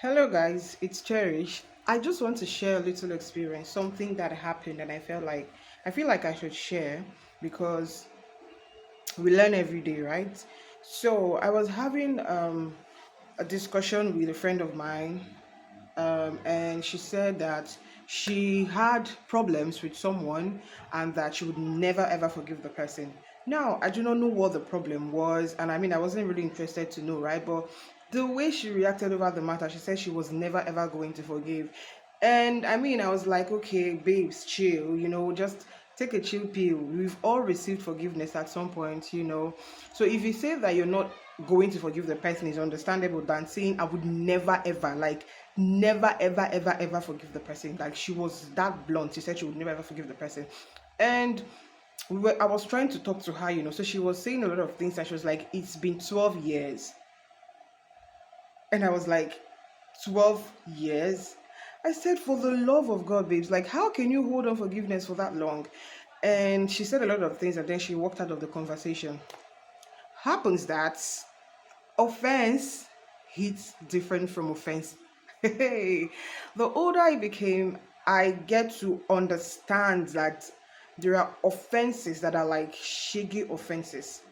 Hello guys, it's Cherish. I just want to share a little experience, something that happened and I feel like I should share because we learn every day, right? So I was having a discussion with a friend of mine, and she said that she had problems with someone and that she would never ever forgive the person. Now, I do not know what the problem was, and I mean, I wasn't really interested to know, right? But the way she reacted over the matter, she said she was never ever going to forgive. And I mean, I was like, okay, babes, chill, just take a chill pill. We've all received forgiveness at some point, So if you say that you're not going to forgive the person, is understandable than saying I would never ever, like, never ever ever ever forgive the person. Like, she was that blunt. She said she would never ever forgive the person. And I was trying to talk to her, so she was saying a lot of things, and she was like, it's been 12 years. And I was like, 12 years? I said, for the love of God, babes, like, how can you hold on forgiveness for that long? And she said a lot of things, and then she walked out of the conversation. Happens that offense hits different from offense. Hey, the older I became, I get to understand that there are offenses that are like shaggy offenses.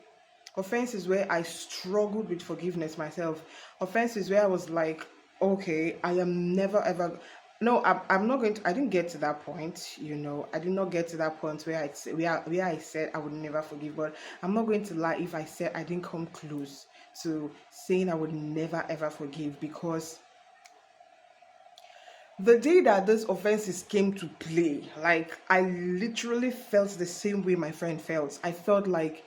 Offenses where I struggled with forgiveness myself. Offenses where I was like, okay, I am never ever. No, I'm not going to. I didn't get to that point. I did not get to that point where I said I would never forgive. But I'm not going to lie if I said I didn't come close to saying I would never ever forgive, because the day that these offenses came to play, like, I literally felt the same way my friend felt. I felt like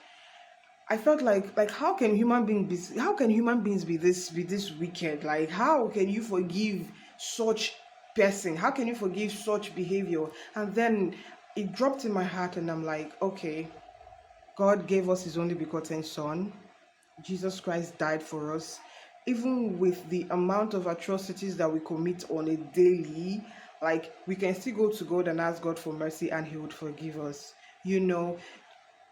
how can human beings be this wicked? Like, how can you forgive such person? How can you forgive such behavior? And then it dropped in my heart, and I'm like, okay, God gave us his only begotten son. Jesus Christ died for us. Even with the amount of atrocities that we commit on a daily, like, we can still go to God and ask God for mercy and he would forgive us. You know,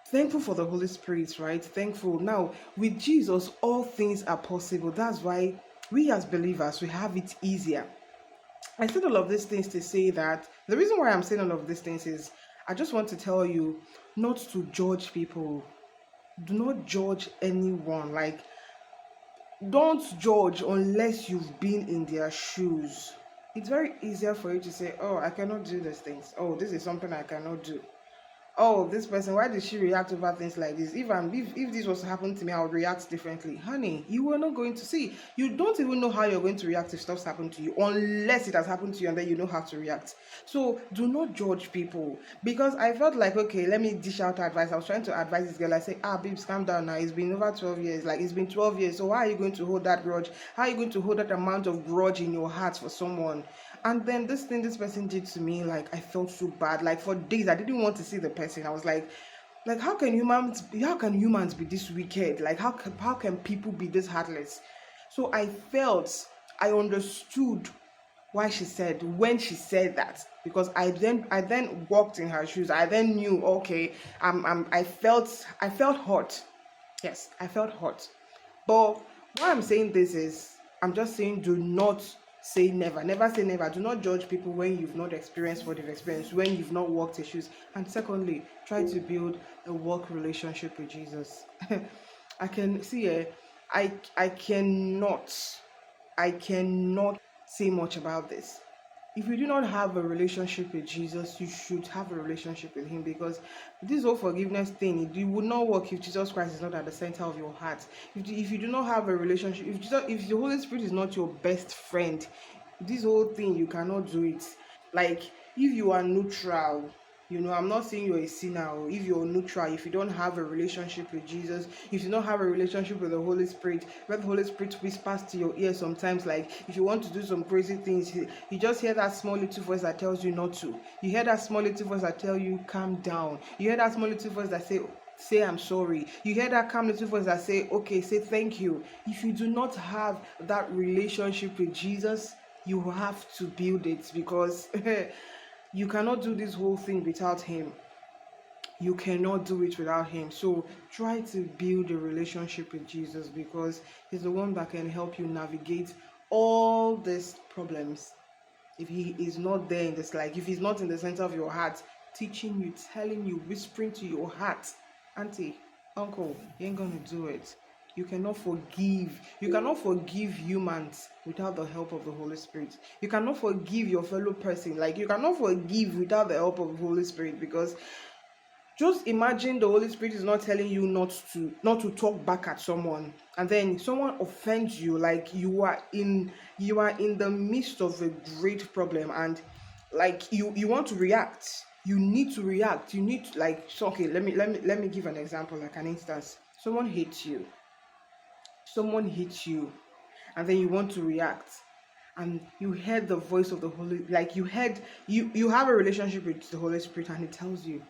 Thankful for the Holy Spirit, right? Thankful. Now, with Jesus, all things are possible. That's why we as believers, we have it easier. I said all of these things to say that the reason why I'm saying all of these things is I just want to tell you not to judge people. Do not judge anyone. Like, don't judge unless you've been in their shoes. It's very easier for you to say, oh, I cannot do these things. Oh, this is something I cannot do. Oh, this person, why did she react over things like this? If this was to happen to me, I would react differently. Honey, you were not going to see. You don't even know how you're going to react if stuff's happened to you, unless it has happened to you and then you know how to react. So do not judge people. Because I felt like, okay, let me dish out advice. I was trying to advise this girl. I say, babes, calm down now. It's been over 12 years. Like, it's been 12 years. So why are you going to hold that grudge? How are you going to hold that amount of grudge in your heart for someone? And then this thing this person did to me, like, I felt so bad. Like, for days I didn't want to see the person. I was like, how can humans be this wicked? Like, how can people be this heartless? So I understood why she said when she said that, because I then walked in her shoes. I then knew, okay, I felt hot. Yes, I felt hot. But why I'm saying this is, I'm just saying, do not say never. Never say never. Do not judge people when you've not experienced what they've experienced, when you've not walked their shoes. And secondly, try to build a work relationship with Jesus. I can see I cannot say much about this. If you do not have a relationship with Jesus, you should have a relationship with him, because this whole forgiveness thing, it would not work if Jesus Christ is not at the center of your heart. If you do not have a relationship, if the Holy Spirit is not your best friend, this whole thing, you cannot do it. Like, if you are neutral, I'm not saying you're a sinner. Or if you're neutral, if you don't have a relationship with Jesus, if you don't have a relationship with the Holy Spirit, where the Holy Spirit whispers to your ear sometimes, like, if you want to do some crazy things, you just hear that small little voice that tells you not to. You hear that small little voice that tells you calm down. You hear that small little voice that say I'm sorry. You hear that calm little voice that say, okay, say thank you. If you do not have that relationship with Jesus, you have to build it, because you cannot do this whole thing without him. You cannot do it without him. So try to build a relationship with Jesus, because he's the one that can help you navigate all these problems, if he is not there in this, like if he's not in the center of your heart, teaching you, telling you, whispering to your heart, auntie, uncle, you ain't gonna do it. You cannot forgive humans without the help of the Holy Spirit. You cannot forgive your fellow person, like you cannot forgive without the help of the Holy Spirit. Because just imagine the Holy Spirit is not telling you not to talk back at someone, and then someone offends you, like you are in the midst of a great problem, and like you want to react. You need to react. You need to, like, so okay, let me give an example, like an instance. Someone hits you, and then you want to react, and you heard the voice of the Holy, like you have a relationship with the Holy Spirit, and it tells you,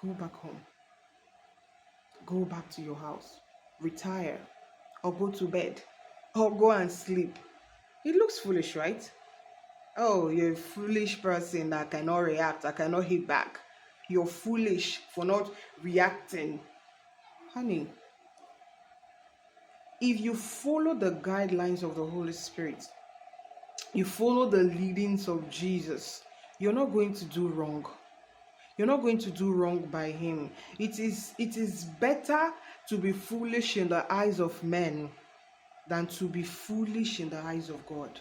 go back home, go back to your house, retire, or go to bed, or go and sleep. It looks foolish, right? Oh, you're a foolish person that cannot react, that cannot hit back. You're foolish for not reacting. Honey, if you follow the guidelines of the Holy Spirit, you follow the leadings of Jesus, you're not going to do wrong. You're not going to do wrong by him. It is better to be foolish in the eyes of men than to be foolish in the eyes of God.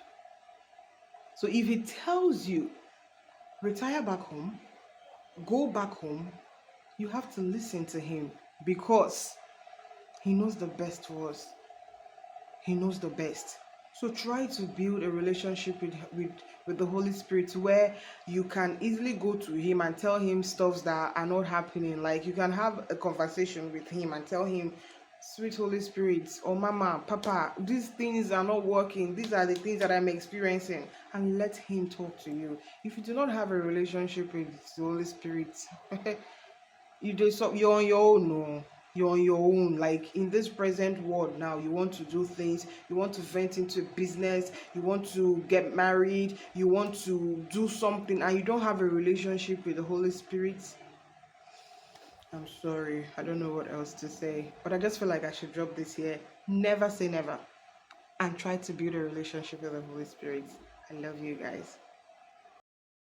So if he tells you, retire back home, go back home, you have to listen to him, because he knows the best for us. He knows the best. So try to build a relationship with the Holy Spirit, where you can easily go to him and tell him stuffs that are not happening. Like you can have a conversation with him and tell him, sweet Holy Spirit, or Mama, Papa, these things are not working. These are the things that I'm experiencing. And let him talk to you. If you do not have a relationship with the Holy Spirit, you're on your own. No, you're on your own. Like in this present world now, you want to do things, you want to vent into business, you want to get married, you want to do something, and you don't have a relationship with the Holy Spirit. I'm sorry, I don't know what else to say, but I just feel like I should drop this here. Never say never, and try to build a relationship with the Holy Spirit. I love you guys.